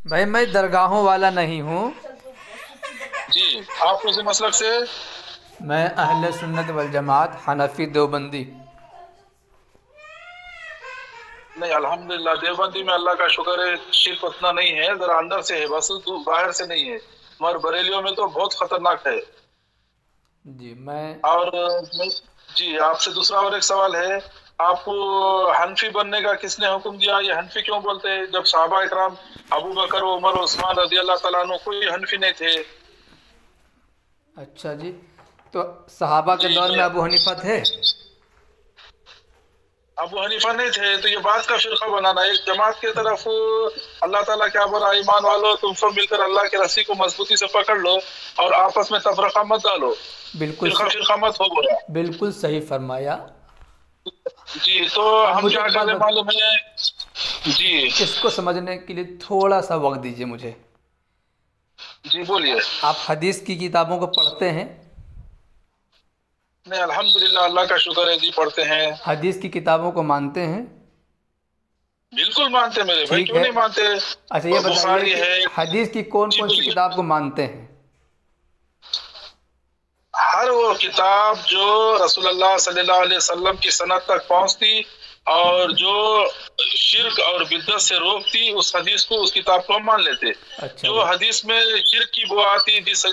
भाई मैं दरगाहों वाला नहीं हूँ। जी, आप उसी मसलक से? मैं अहले सुन्नत वल जमात हनफी देवबंदी। नहीं, अल्हम्दुलिल्लाह देवबंदी में अल्लाह का शुक्र है शिर्क उतना नहीं है, जरा अंदर से है बस, बाहर से नहीं है। मगर बरेलियों में तो बहुत खतरनाक है। जी मैं और जी आपसे दूसरा और एक सवाल है, आपको हनफी बनने का किसने हुक्म दिया? ये हनफी क्यों बोलते हैं जब सहाबा इकराम अबू बकर, उमर, उस्मान रजी अल्लाह तआला अन्हु कोई हनफी नहीं थे? अच्छा जी, तो सहाबा के जी दौर में ये अबू हनीफा थे? अबू हनीफा नहीं थे तो ये बात का फिरका बनाना, एक जमात की तरफ अल्लाह ताला क्या बोला, ईमान वालो तुम सब मिलकर अल्लाह की रस्सी को मजबूती से पकड़ लो और आपस में तफरका मत डालो, बिल्कुल फिरका फिरका मत हो बोला। बिल्कुल सही फरमाया। जी तो अब हम मुझे क्या एक बात कर रहे मालूम है? जी इसको समझने के लिए थोड़ा सा वक्त दीजिए मुझे। जी बोलिए। आप हदीस की किताबों को पढ़ते हैं? नहीं, अल्हम्दुलिल्लाह अल्लाह का शुक्र है जी, पढ़ते हैं। हदीस की किताबों को मानते हैं? बिल्कुल मानते मेरे भाई, ठीक क्यों है। नहीं मानते? अच्छा ये बताइए बुखारी कि है। हदीस की कौन जी कौन सी बोलिए। किताब को मानते हैं? हर वो किताब जो रसूलुल्लाह सल्लल्लाहु अलैहि वसल्लम की सनद तक पहुंचती और जो शिर्क और बिदअत से रोकती, उस हदीस को, उस किताब को हम मान लेते। अच्छा जो भाई, हदीस में शिर्क की बुआ आती, जिस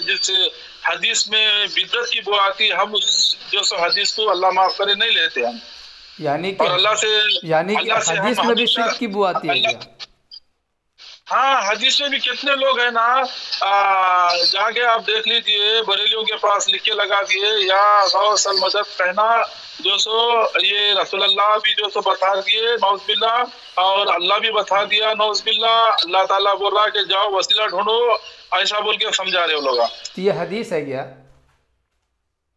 हदीस में बिदअत की बुआ आती, हम उस जो सो हदीस को अल्लाह माफ करे नहीं लेते हम। यानी कि और यानी कि अल्लाह से हम हदीस में भी हमेशा शिर्क की बू आती है क्या? अल्लाह, हाँ हदीस में भी कितने लोग हैं ना, जाके आप देख लीजिए, बरेलियों के पास लिख के लगा दिए या गौसल मदद कहना, जो सो ये रसूलुल्लाह भी जो सो बता दिए नौज़बिल्ला, और अल्लाह भी बता दिया नौज़बिल्ला, अल्लाह ताला बोल रहा कि जाओ वसीला ढूंढो, ऐसा बोल के समझा रहे हो लोग। तो ये हदीस है क्या?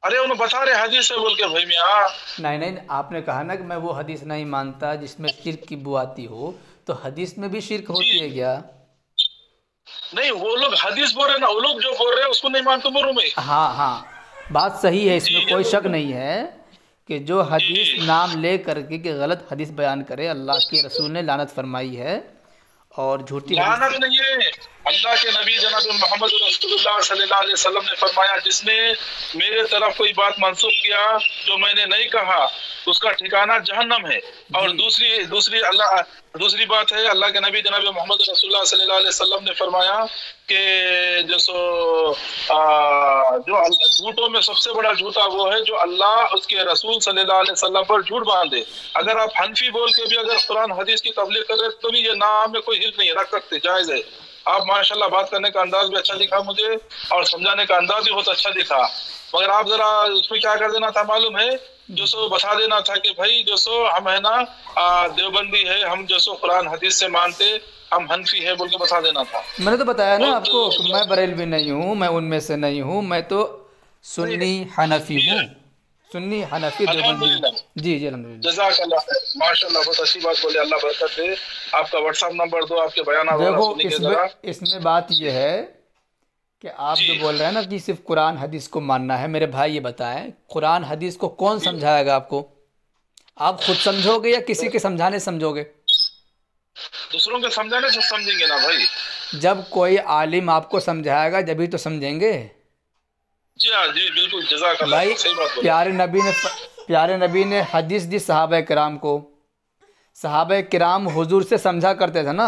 अरे उन्हें बता रहे हदीस से बोल के भाई मियाँ। नहीं नहीं, आपने कहा ना कि मैं वो हदीस नहीं मानता जिसमें शिर्क की बू आती हो, तो हदीस में भी शिर्क होती है जी क्या? नहीं, वो लोग हदीस बोल रहे ना, वो लोग जो बोल रहे हैं उसको नहीं मानते बोलूं मैं। हाँ हाँ, बात सही है, जी इसमें ये कोई तो शक नहीं है कि जो जी हदीस जी नाम ले करके कि गलत हदीस बयान करे, अल्लाह के रसूल ने लानत फरमाई है। और झूठी हदीस। लानत नहीं है, अल्लाह के नबी जनाब मोहम्मद रसूलुल्लाह सल्लल्लाहु अलैहि वसल्लम ने फरमाया, जिसने मेरे तरफ कोई बात मंसूब किया जो मैंने नहीं कहा, उसका ठिकाना जहन्नम है। और जी दूसरी दूसरी बात है, अल्लाह के नबी जनाब मोहम्मद रसूलुल्लाह सल्लल्लाहु अलैहि वसल्लम ने फरमाया कि जो सो जो झूठों में सबसे बड़ा झूठा वो है जो अल्लाह उसके रसूल सल्लल्लाहु अलैहि वसल्लम पर झूठ बांधे। अगर आप हनफी बोल के भी अगर कुरान हदीस की तबलीग कर रहे तो भी ये नाम में कोई हिल नहीं है, रख सकते, जायज है। आप माशाल्लाह बात करने का अंदाज भी अच्छा दिखा मुझे और समझाने का अंदाज भी बहुत अच्छा दिखा, मगर आप जरा उसमें क्या कर देना था मालूम है, जो सो बता देना था कि भाई जो सो हम है ना देवबंदी है, हम जो सो कुरान हदीस से मानते, हम हनफी है बोल के बता देना था। मैंने तो बताया ना बहुत आपको कि मैं बरेलवी नहीं हूँ, मैं उनमें से नहीं हूँ, मैं तो नहीं, सुन्नी हनफी हूँ। ये सुन्नी हनफी देवबंदी हूँ। अल्हम्दुलिल्लाह, जी जी अल्हम्दुलिल्लाह। जज़ाकल्लाह खैर, माशाल्लाह बहुत अच्छी बात बोले, अल्लाह बरकत दे। आपका व्हाट्सएप नंबर दो, आपके बयान वगैरह देखो सुनेंगे इसमें जरा। इसमें बात जी यह है कि आप जो जी बोल रहे हैं ना कि सिर्फ कुरान हदीस को मानना है, मेरे भाई ये बताएं, कुरान हदीस को कौन जी। समझाएगा आपको? आप खुद समझोगे या किसी तो के समझाने से समझोगे? दूसरों के समझाने से समझेंगे ना भाई। जब कोई आलिम आपको समझाएगा जभी तो समझेंगे। जी हाँ जी बिल्कुल, जज़ाकल्लाह भाई खैर, सही बात बोले। प्यारे नबी ने हदीस दी सहाबा किराम को। सहाबा किराम हुजूर से समझा करते थे ना,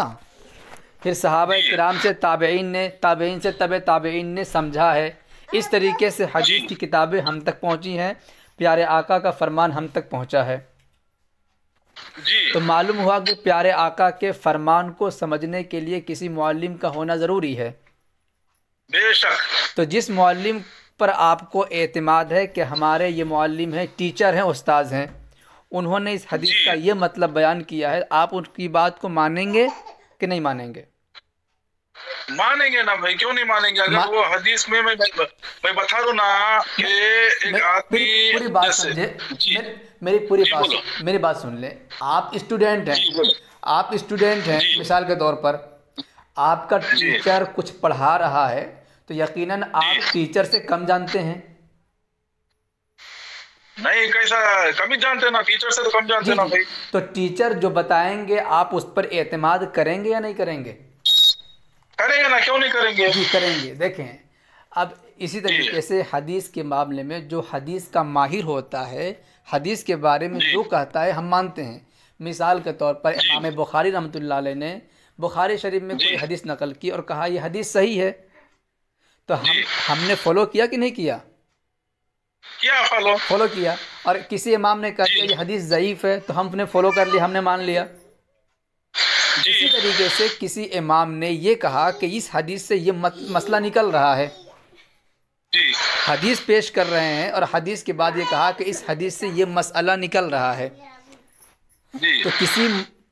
फिर सहाबा जी किराम से ताबेईन से तबे ताबेईन ने समझा है। इस तरीके से हदीस जी की किताबें हम तक पहुंची हैं, प्यारे आका का फरमान हम तक पहुंचा है। जी तो मालूम हुआ कि प्यारे आका के फरमान को समझने के लिए किसी मुअल्लिम का होना ज़रूरी है। बेशक। तो जिस मुअल्लिम पर आपको एतमाद है कि हमारे ये मुअल्लिम हैं, टीचर हैं, उस्ताद हैं, उन्होंने इस हदीस का जी ये मतलब बयान किया है, आप उनकी बात को मानेंगे कि नहीं मानेंगे? मानेंगे ना भाई, क्यों नहीं मानेंगे? मा, अगर वो हदीस में मैं बता दूं ना कि मैं एक मेरी आदमी पूरी बात जैसे। समझे। जी मेरी पूरी जी बोलो। मेरी बात सुन ले। आप स्टूडेंट हैं, जी बोलो। आप स्टूडेंट हैं, जी मिसाल के तौर पर आपका जी टीचर कुछ पढ़ा रहा है, तो यकीनन जी आप टीचर से कम जानते हैं। नहीं, कैसा कम ही जानते ना, टीचर से तो कम जानते जी ना जी, भाई। तो टीचर जो बताएंगे आप उस पर एतमाद करेंगे या नहीं करेंगे? करेंगे ना, क्यों नहीं करेंगे? जी करेंगे। देखें, अब इसी तरीके से हदीस के मामले में जो हदीस का माहिर होता है, हदीस के बारे में जो कहता है हम मानते हैं। मिसाल के तौर पर इमाम बुखारी रहमतुल्लाह अलैह ने बुखारी शरीफ में कोई हदीस नकल की और कहा यह हदीस सही है, तो हमने फॉलो किया कि नहीं किया? क्या फॉलो किया। और किसी इमाम ने कहा कि ये हदीस ज़ईफ़ है तो हमने फॉलो कर लिया, हमने मान लिया। इसी तरीके से किसी इमाम ने ये कहा कि इस हदीस से ये मसला निकल रहा है, हदीस पेश कर रहे हैं और हदीस के बाद ये कहा कि इस हदीस से ये मसला निकल रहा है, तो किसी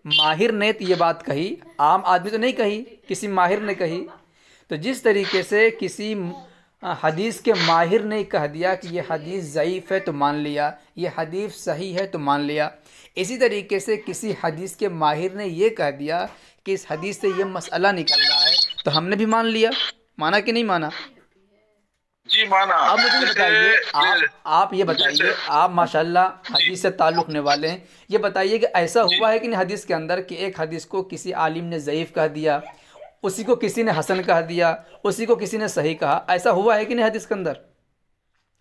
माहिर ने तो ये बात कही, आम आदमी तो नहीं कही, किसी माहिर ने कही। तो जिस तरीके से किसी हदीस के माहिर ने कह दिया कि ये हदीस ज़ईफ़ है तो मान लिया, ये हदीस सही है तो मान लिया। इसी तरीके से किसी हदीस के माहिर ने ये कह दिया कि इस हदीस से ये मसला निकल रहा है तो हमने भी मान लिया। माना कि नहीं माना? जी माना। अब मुझे बताइए, आप ये बताइए, आप माशाल्लाह हदीस से ताल्लुक़ रखने वाले हैं, ये बताइए कि ऐसा हुआ है कि नहीं हदीस के अंदर कि एक हदीस को किसी आलिम ने ज़ईफ़ कह दिया, उसी को किसी ने हसन कह दिया, उसी को किसी ने सही कहा, ऐसा हुआ है कि नहीं हदीस के अंदर?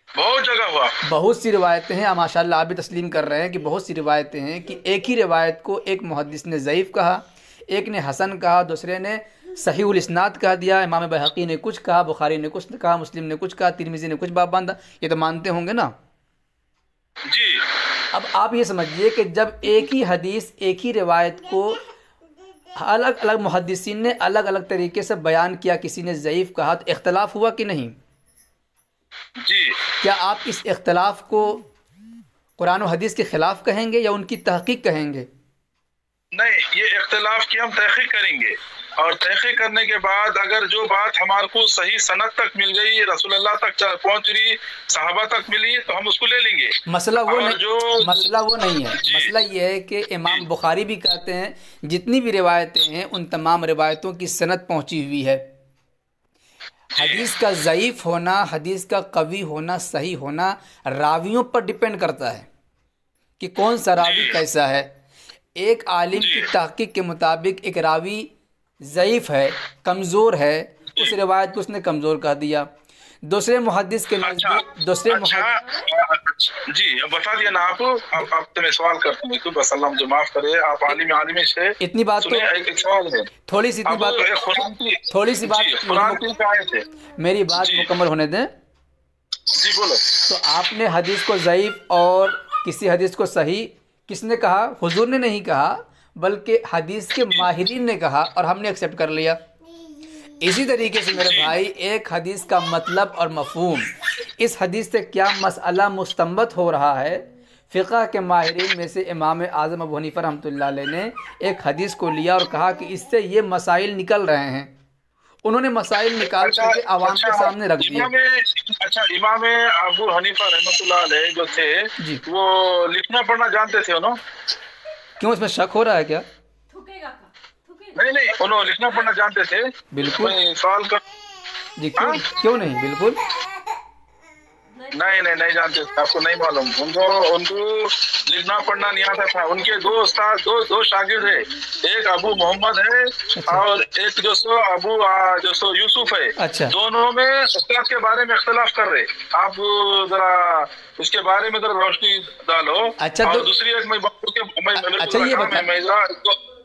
बहुत जगह हुआ। बहुत सी रिवायतें हैं, माशाल्लाह आप भी तस्लीम कर रहे हैं कि बहुत सी रिवायतें हैं कि एक ही रिवायत को एक मुहद्दिस ने ज़ईफ़ कहा, एक ने हसन कहा, दूसरे ने सहीहुल इस्नाद कह दिया, इमाम बैहक़ी ने कुछ कहा, बुखारी ने कुछ कहा, मुस्लिम ने कुछ कहा, तिरमिज़ी ने कुछ बाब बांधा। ये तो मानते होंगे ना? जी। अब आप ये समझिए कि जब एक ही हदीस, एक ही रिवायत को अलग अलग मुहद्दिसीन ने अलग अलग तरीके से बयान किया, किसी ने ज़ईफ़ कहा, तो इख्तलाफ हुआ कि नहीं? जी। क्या आप इस इख्तलाफ को कुरान और हदीस के ख़िलाफ़ कहेंगे या उनकी तहक़ीक़ कहेंगे? नहीं, ये इख्तलाफ की हम तहक़ीक़ करेंगे और तहक़ीक़ करने के बाद अगर जो बात हमारे को सही सनद तक मिल गई, रसूलुल्लाह तक पहुँच रही, सहाबा तक मिली, तो हम उसको ले लेंगे। मसला वो नहीं है। मसला ये है कि इमाम बुखारी भी कहते हैं जितनी भी रिवायतें हैं उन तमाम रिवायतों की सनद पहुँची हुई है। हदीस का ज़ईफ़ होना, हदीस का कवी होना, सही होना रावियों पर डिपेंड करता है कि कौन सा रावी कैसा है। एक आलिम की तहक़ीक़ के मुताबिक एक रावी ज़ईफ़ है, कमज़ोर है, उस रिवायत को उसने कमज़ोर कह दिया। दूसरे मुहद्दिस के नज़दीक जी बता दिया ना आप। अब तो मैं सवाल करता हूँ, बस अल्लाह मुझे माफ़ करे, आप आलिम से इतनी बात तो एक सवाल है, थोड़ी सी बात मेरी बात मुकम्मल होने दें। जी बोलो। तो आपने हदीस को ज़ईफ़ और किसी हदीस को सही किसने कहा? हुजूर ने नहीं कहा, बल्कि हदीस के माहिरीन ने कहा और हमने एक्सेप्ट कर लिया। इसी तरीके से मेरे भाई, एक हदीस का मतलब और मफ़हूम, इस हदीस से क्या मसला मुस्तंबत हो रहा है, फ़िक़्ह के माहिरीन में से इमाम आज़म अबू हनीफ़ा रहमतुल्लाह अलैह ने एक हदीस को लिया और कहा कि इससे ये मसाइल निकल रहे हैं। उन्होंने मसाइल निकाल करके आवाम के सामने रख दिए। इमाम अबू हनीफ़ा रहमतुल्लाह अलैह जो थे वो लिखना पढ़ना जानते थे ना? क्यों, इसमें शक हो रहा है क्या? नहीं, उन्होंने लिखना पढ़ना जानते थे। बिल्कुल सवाल कर जी, क्यों नहीं, बिल्कुल नहीं जानते थे, आपको नहीं मालूम? उनको लिखना पढ़ना नहीं आता था। उनके दो उस्ताद, दो शागिर्द है, एक अबू मोहम्मद है और एक जो यूसुफ है। अच्छा। दोनों में उस्ताद के बारे में इख्तलाफ कर रहे। आप जरा उसके बारे में जरा रोशनी डालो। अच्छा, और दूसरी एक मैं अच्छा ये बता,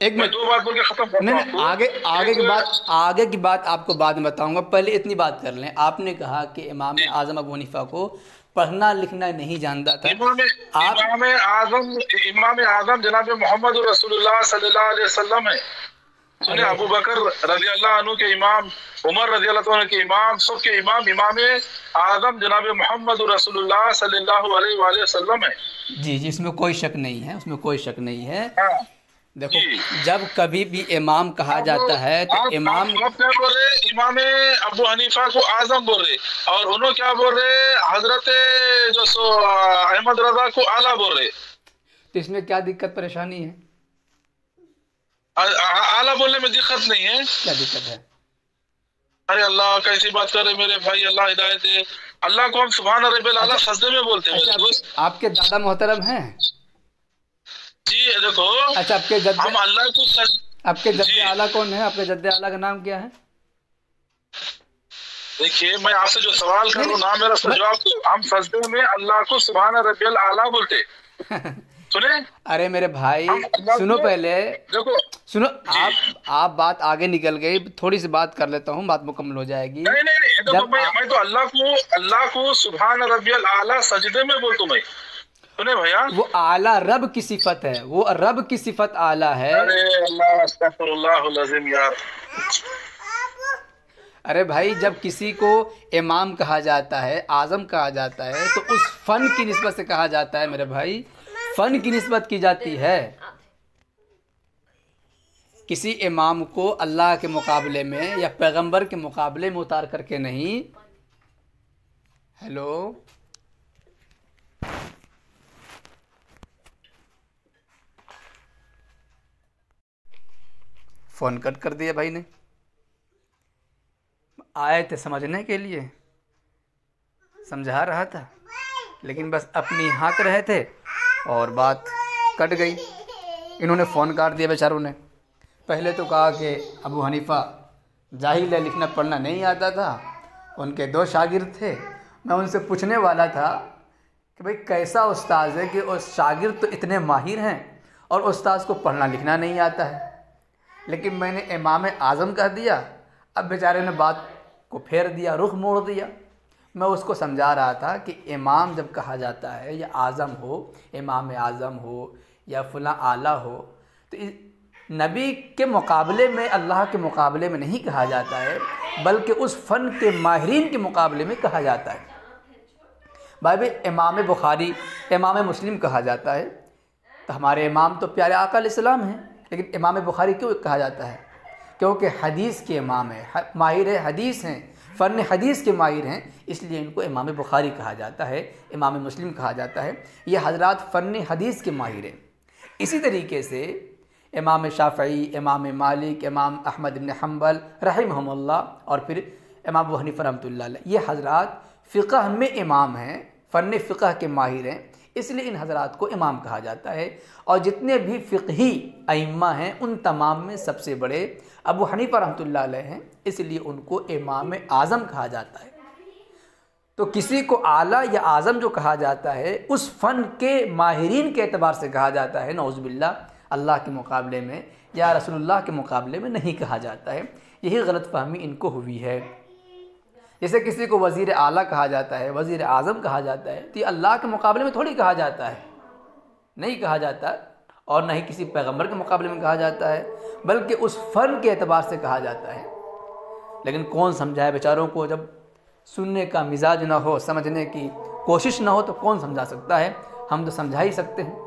एक मिनट, दो बात बोल के खत्म करता हूं। आगे की बात आपको बाद में बताऊंगा, पहले इतनी बात कर लें। आपने कहा कि इमाम आज़म अबू हनीफ़ा को पढ़ना लिखना नहीं जानता था। इमाम आज़म जनाब मोहम्मद रसूलुल्लाह सल्लल्लाहु अलैहि वसल्लम है। सुने, अबू बकर रज़ियल्लाहु अन्हु के इमाम, उमर रज़ियल्लाहु अन्हु के इमाम, सबके इमाम इमाम आज़म जनाब मोहम्मद रसूलुल्लाह सल्लल्लाहु अलैहि वसल्लम है। जी, इसमें कोई शक नहीं है, उसमें कोई शक नहीं है। देखो, जब कभी भी इमाम कहा जाता है तो इमाम क्या बोल रहे? इमाम अबू हनीफा को आज़म बोल रहे और उन्होंने क्या बोल रहे? हजरत जो अहमद रजा को आला बोल रहे। तो इसमें क्या दिक्कत परेशानी है? आला बोलने में दिक्कत नहीं है। क्या दिक्कत है? अरे अल्लाह, कैसी बात कर रहे मेरे भाई, अल्लाह हिदायत दे। अल्लाह को हम सुभान रब्बिल आला सजदे में बोलते हैं। अच्छा, आपके दादा मोहतरम हैं? जी देखो, अच्छा, आपके जद्दे हम अल्लाह को आपके जद्दे आला कौन है? आपके जद्दे आला का नाम क्या है? देखिए, मैं आपसे जो सवाल कर रहा हूँ ना, मेरा जवाब, हम सजदे में अल्लाह को सुभान रब्बियल आला बोलते सुने। अरे मेरे भाई हम अल्लाह सुनो को पहले, देखो सुनो। जी। आप बात आगे निकल गई, थोड़ी सी बात कर लेता हूँ, बात मुकम्मल हो जाएगी। नहीं नहीं नहीं, देखो जब मैं तो अल्लाह को सुभान रब्बियल आला सजदे में बोलता हूँ मैं। सुने भैया, वो आला रब की सिफत है, वो रब की सिफत आला है। अरे अल्लाह अस्तगफिरुल्लाहुल अज़ीम यार। अरे भाई, जब किसी को इमाम कहा जाता है, आज़म कहा जाता है, तो उस फ़न की निस्बत से कहा जाता है मेरे भाई, फ़न की निस्बत की जाती है। किसी इमाम को अल्लाह के मुकाबले में या पैगंबर के मुकाबले में उतार करके नहीं। हेलो, फ़ोन कट कर दिया भाई ने। आए थे समझने के लिए, समझा रहा था, लेकिन बस अपनी हाँक रहे थे और बात कट गई। इन्होंने फ़ोन काट दिया बेचारों ने। पहले तो कहा कि अबू हनीफ़ा जाहिल है, लिखना पढ़ना नहीं आता था। उनके 2 शागिर्द थे। मैं उनसे पूछने वाला था कि भाई कैसा उस्ताद है कि उस शागिर्द तो इतने माहिर हैं और उस्ताद को पढ़ना लिखना नहीं आता है, लेकिन मैंने इमाम आज़म कह दिया। अब बेचारे ने बात को फेर दिया, रुख मोड़ दिया। मैं उसको समझा रहा था कि इमाम जब कहा जाता है, या आज़म हो, इमाम आज़म हो या फला आला हो, तो नबी के मुकाबले में, अल्लाह के मुकाबले में नहीं कहा जाता है, बल्कि उस फ़न के माहिरीन के मुकाबले में कहा जाता है। भाई इमाम बुखारी, इमाम मुस्लिम कहा जाता है, तो हमारे इमाम तो प्यारे आका अलैहिस्सलाम हैं, लेकिन इमाम बुखारी क्यों कहा जाता है? क्योंकि हदीस के इमाम है, माहिर हदीस हैं, फ़न हदीस के माहिर हैं, इसलिए इनको इमाम बुखारी कहा जाता है, इमाम मुस्लिम कहा जाता है। ये हजरात फ़न हदीस के माहिर हैं। इसी तरीके से इमाम शाफ़ई, इमाम मालिक, इमाम अहमद इब्न हम्बल रहमहुमुल्लाह और फिर इमाम अबू हनीफ़ा रहमतुल्लाह अलैह, ये हजरात फ़िक़ह में इमाम हैं, फ़न फ़िक़ह के माहिर हैं, इसलिए इन हजरात को इमाम कहा जाता है। और जितने भी फ़िक़ही अइम्मा हैं, उन तमाम में सबसे बड़े अबू हनीफ़ा रहमतुल्लाह अलैह हैं, इसलिए उनको इमाम आज़म कहा जाता है। तो किसी को आला या आज़म जो कहा जाता है, उस फ़न के माहिरीन के एतबार से कहा जाता है, नौज़ुबिल्लाह, अल्लाह के मुकाबले में या रसूलुल्लाह के मुकाबले में नहीं कहा जाता है। यही गलतफ़हमी इनको हुई है। जैसे किसी को वज़ीर आला कहा जाता है, वज़ीर आज़म कहा जाता है, तो ये अल्लाह के मुकाबले में थोड़ी कहा जाता है, नहीं कहा जाता, और न ही किसी पैगंबर के मुकाबले में कहा जाता है, बल्कि उस फ़न के एतबार से कहा जाता है। लेकिन कौन समझाए बेचारों को? जब सुनने का मिजाज ना हो, समझने की कोशिश ना हो, तो कौन समझा सकता है? हम तो समझा ही सकते हैं।